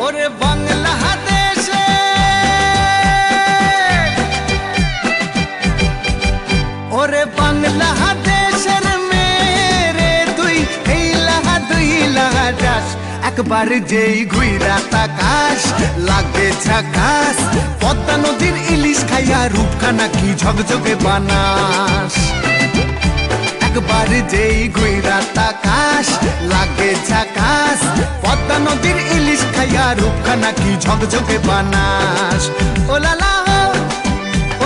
ওরে বাংলাদেশে ওরে বাংলাদেশের মেরে তুই এই লাহা যাস একবার যেই ঘুইরা তাকাস লাগে ঝাকাস পদ্মা নদীর ইলিশ খাইয়া রূপখানা কি ঝকঝকে বানাস একবার যেই ঘুইরা তাকাস লাগে ঝাকাস পদ্মা নদীর ইলিশ খাইয়া রূপখানা কি ঝকঝকে বানাস ওলালা হো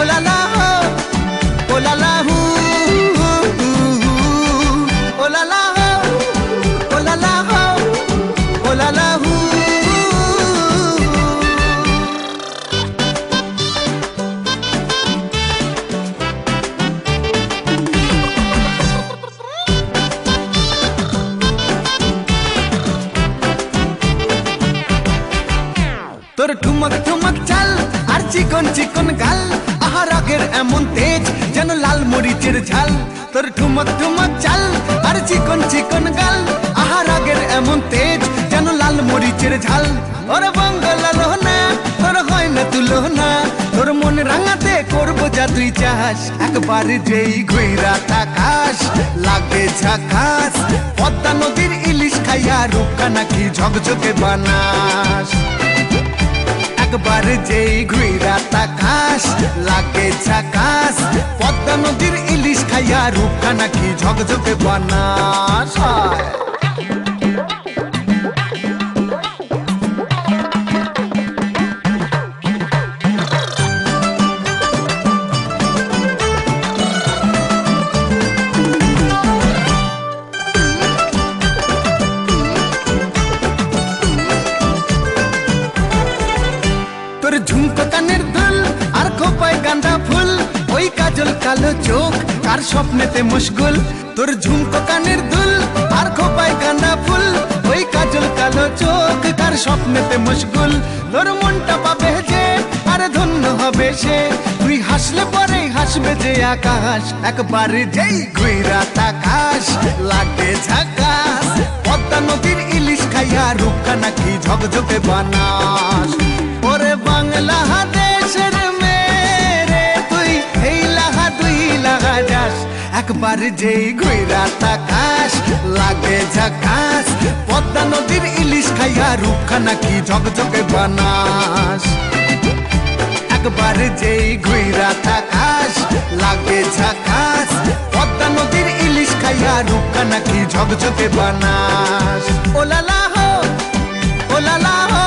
ওলালা হো ওলালা হু ওলালা হো ওলালা হো ওলালা হু তোর ঠুমক ঠুমক চাল আর চিকন চিকন গাল আহার আগের এমন তেজ যেন লাল মরিচের ঝাল তোর ঠুমক ঠুমক চাল আর চিকন চিকন গাল আহার আগের এমন তেজ যেন লাল মরিচের ঝাল ওর বাংলা লোহনা তোর হয় না তুলনা তোর মন রাঙাতে করবো যা তুই চাস একবার যেই ঘুইরা তাকাস লাগে ঝাকাস পদ্মা নদীর ইলিশ খাইয়া রূপখানা কি ঝকঝকে বানাস একবার যেই ঘুইরা তাকাস লাগে ঝাকাস পদ্মা নদীর ইলিশ খাইয়া রূপখানা কি ঝকঝকে বানাস তোর ঝুমকো কানের দুল আর খোপায় গাঁদা ফুল ওই কাজল কালো চোখ কার স্বপ্নেতে মুশকুল তোর ঝুমকো কানের দুল আর খোপায় গাঁদা ফুল ওই কাজল কালো চোখ কার স্বপ্নেতে মুশকুল তোর মনটা পাবে যে আর ধন্য হবে সে তুই হাসলে পরে হাসবে যে আকাশ একবার যেই ঘুইরা তাকাস লাগে ঝাকাস পদ্মা নদীর ইলিশ খাইয়া রূপখানা কি ঝকঝকে বানাস ওরে বাংলাদেশের মেরে তুই এই লাহা যাস একবার যেই ঘুইরা তাকাস লাগে ঝাকাস পদ্মা নদীর ইলিশ খাইয়া রূপখানা কি ঝকঝকে বানাস একবার যেই ঘুইরা তাকাস লাগে ঝাকাস পদ্মা নদীর ইলিশ খাইয়া রূপখানা কি ঝকঝকে বানাস ওলালা হো ওলালা হো